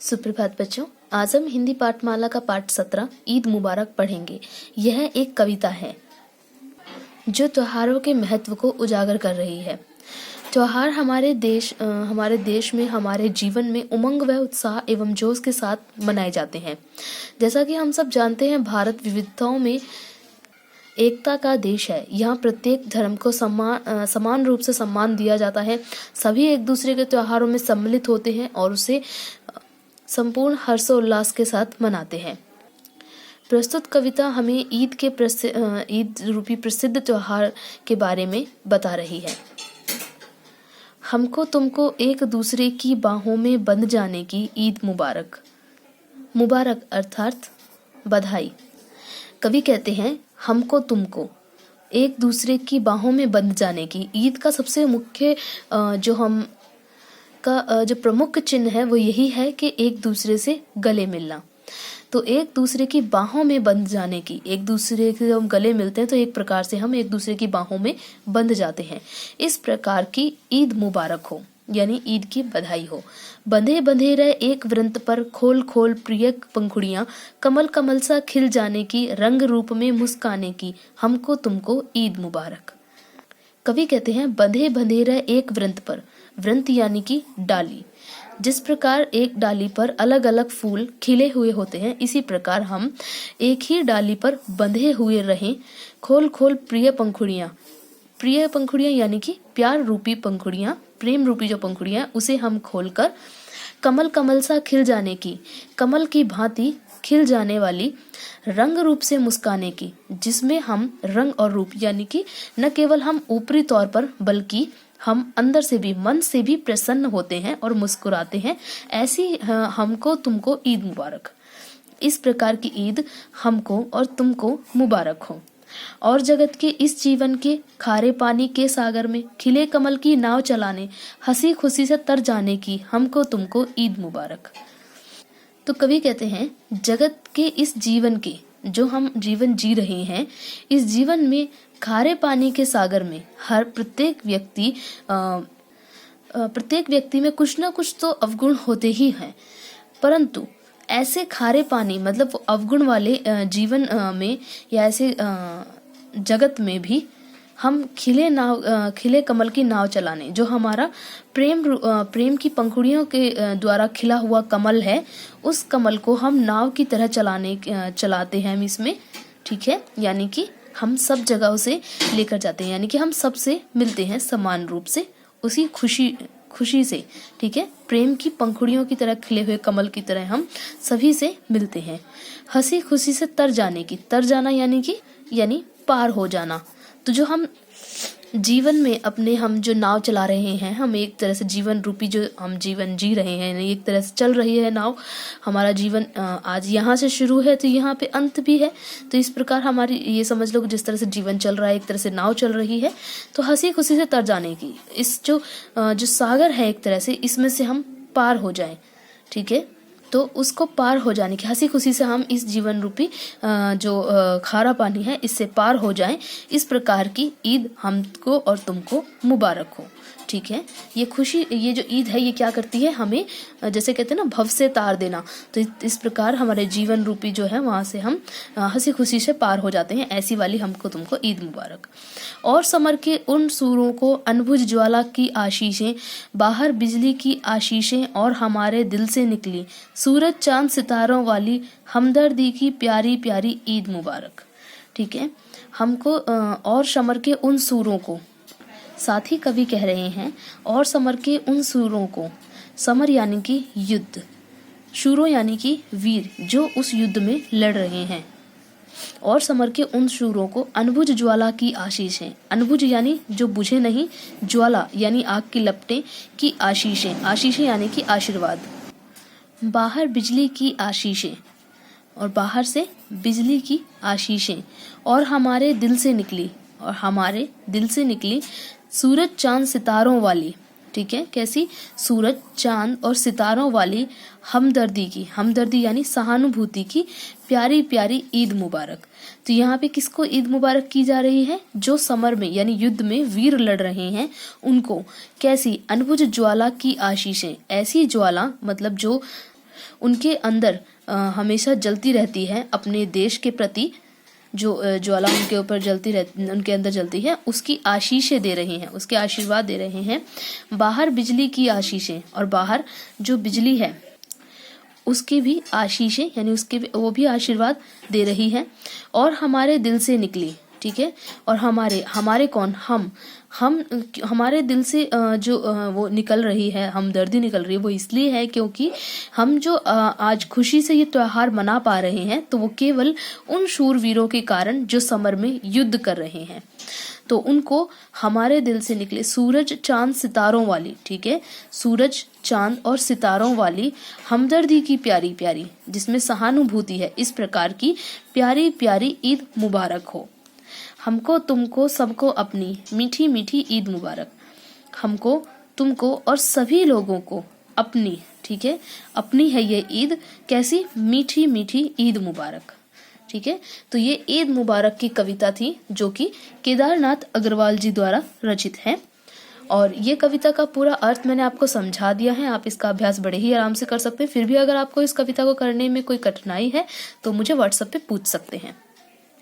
सुप्रभात बच्चों, आज हम हिंदी पाठमाला का पाठ 17 ईद मुबारक पढ़ेंगे। यह एक कविता है जो त्योहारों के महत्व को उजागर कर रही है। त्योहार हमारे देश में, हमारे जीवन में उमंग व उत्साह एवं जोश के साथ मनाए जाते हैं। जैसा कि हम सब जानते हैं, भारत विविधताओं में एकता का देश है। यहाँ प्रत्येक धर्म को समान रूप से सम्मान दिया जाता है। सभी एक दूसरे के त्योहारों में सम्मिलित होते हैं और उसे संपूर्ण हर्षोल्लास के साथ मनाते हैं। प्रस्तुत कविता हमें ईद रूपी प्रसिद्ध त्योहार के बारे में बता रही है। हमको तुमको एक दूसरे की बाहों में बंध जाने की ईद मुबारक। मुबारक अर्थात बधाई। कवि कहते हैं हमको तुमको एक दूसरे की बाहों में बंध जाने की। ईद का सबसे मुख्य जो प्रमुख चिन्ह है वो यही है कि एक दूसरे से गले मिलना। तो एक दूसरे की बाहों में बंध जाने की, एक दूसरे के हम गले मिलते हैं तो एक प्रकार से हम एक दूसरे की बाहों में बंध जाते हैं। इस प्रकार की ईद मुबारक हो, यानी ईद की बधाई हो। बंधे बंधे रहे एक वृंत पर, खोल खोल प्रिय पंखुड़ियां, कमल कमल सा खिल जाने की, रंग रूप में मुस्काने की, हमको तुमको ईद मुबारक। कवि कहते हैं बंधे बंधे रहे एक वृंत पर। वृंत यानी कि डाली। जिस प्रकार एक डाली पर अलग अलग फूल खिले हुए होते हैं, इसी प्रकार हम एक ही डाली पर बंधे हुए रहें। खोल खोल प्रिय पंखुड़ियां यानी कि प्यार रूपी पंखुड़ियां, प्रेम रूपी जो पंखुड़ियां, उसे हम खोलकर कमल कमल सा खिल जाने की, कमल की भांति खिल जाने वाली, रंग रूप से मुस्काने की, जिसमें हम रंग और रूप यानी कि न केवल हम ऊपरी तौर पर बल्कि हम अंदर से भी, मन से भी प्रसन्न होते हैं और मुस्कुराते हैं। ऐसी हमको तुमको ईद मुबारक। इस प्रकार की ईद हमको और तुमको मुबारक हो। और जगत के इस जीवन के खारे पानी के सागर में खिले कमल की नाव चलाने, हंसी खुशी से तर जाने की, हमको तुमको ईद मुबारक। तो कवि कहते हैं जगत के इस जीवन के, जो हम जीवन जी रहे हैं, इस जीवन में खारे पानी के सागर में हर प्रत्येक व्यक्ति में कुछ ना कुछ तो अवगुण होते ही हैं। परंतु ऐसे खारे पानी मतलब अवगुण वाले जीवन में या ऐसे जगत में भी हम खिले कमल की नाव चलाने, जो हमारा प्रेम की पंखुड़ियों के द्वारा खिला हुआ कमल है, उस कमल को हम नाव की तरह चलाते हैं हम इसमें, ठीक है। यानी कि हम सब जगह उसे लेकर जाते हैं, यानी कि हम सबसे मिलते हैं समान रूप से, उसी खुशी से, ठीक है। प्रेम की पंखुड़ियों की तरह खिले हुए कमल की तरह हम सभी से मिलते हैं। हंसी खुशी से तर जाने की, तर जाना यानी पार हो जाना। तो जो हम जीवन में अपने हम जो नाव चला रहे हैं, हम एक तरह से जीवन रूपी जो हम जीवन जी रहे हैं, एक तरह से चल रही है नाव। हमारा जीवन आज यहाँ से शुरू है तो यहाँ पे अंत भी है। तो इस प्रकार हमारी ये समझ लो जिस तरह से जीवन चल रहा है, एक तरह से नाव चल रही है। तो हंसी खुशी से तर जाने की, इस जो सागर है एक तरह से, इसमें से हम पार हो जाएं, ठीक है। तो उसको पार हो जाने की, हंसी खुशी से हम इस जीवन रूपी जो खारा पानी है इससे पार हो जाएं। इस प्रकार की ईद हमको और तुमको मुबारक हो, ठीक है। ये जो ईद है ये क्या करती है, हमें जैसे कहते हैं ना भव से तार देना। तो इस प्रकार हमारे जीवन रूपी जो है वहां से हम हंसी खुशी से पार हो जाते हैं। ऐसी वाली हमको तुमको ईद मुबारक। और समर के उन सूरों को अनबुझ ज्वाला की आशीषें, बाहर बिजली की आशीषें, और हमारे दिल से निकली सूरज चांद सितारों वाली, हमदर्दी की प्यारी प्यारी ईद मुबारक, ठीक है। हमको और समर के उन सूरों को, साथ ही कवि कह रहे हैं और समर के उन सूरों को, समर यानी कि युद्ध, शूरों यानी कि वीर जो उस युद्ध में लड़ रहे हैं, और समर के उन शूरों को अनबुझ ज्वाला की आशीषें, अनबुझ यानी जो बुझे नहीं, ज्वाला यानी आग की लपटें की आशीषें यानी कि आशीर्वाद, बाहर बिजली की आशीषें, और बाहर से बिजली की आशीषें, और हमारे दिल से निकली सूरज चांद सितारों वाली, ठीक है। कैसी? सूरज चांद और सितारों वाली हमदर्दी यानी सहानुभूति की प्यारी प्यारी ईद मुबारक। तो यहाँ पे किसको ईद मुबारक की जा रही है? जो समर में यानी युद्ध में वीर लड़ रहे हैं उनको। कैसी? अनबुझ ज्वाला की आशीषें, ऐसी ज्वाला मतलब जो उनके अंदर हमेशा जलती रहती है अपने देश के प्रति, जो ज्वाला उनके ऊपर जलती रहती, उनके अंदर जलती है, उसकी आशीषें दे रहे हैं, उसके आशीर्वाद दे रहे हैं। बाहर बिजली की आशीषें, और बाहर जो बिजली है उसकी भी आशीषें, यानी उसके भी, वो भी आशीर्वाद दे रही है। और हमारे दिल से निकली, ठीक है, और हमारे कौन, हम हमारे दिल से जो वो निकल रही है, हमदर्दी निकल रही है, वो इसलिए है क्योंकि हम जो आज खुशी से ये त्योहार मना पा रहे हैं, तो वो केवल उन शूरवीरों के कारण जो समर में युद्ध कर रहे हैं। तो उनको हमारे दिल से निकले सूरज चांद सितारों वाली, ठीक है, सूरज चांद और सितारों वाली हमदर्दी की प्यारी प्यारी, जिसमें सहानुभूति है, इस प्रकार की प्यारी प्यारी ईद मुबारक हो। हमको तुमको सबको अपनी मीठी मीठी ईद मुबारक। हमको तुमको और सभी लोगों को अपनी, ठीक है, अपनी है ये ईद, कैसी, मीठी मीठी ईद मुबारक, ठीक है। तो ये ईद मुबारक की कविता थी जो कि केदारनाथ अग्रवाल जी द्वारा रचित है। और ये कविता का पूरा अर्थ मैंने आपको समझा दिया है, आप इसका अभ्यास बड़े ही आराम से कर सकते हैं। फिर भी अगर आपको इस कविता को करने में कोई कठिनाई है तो मुझे व्हाट्सएप पे पूछ सकते हैं।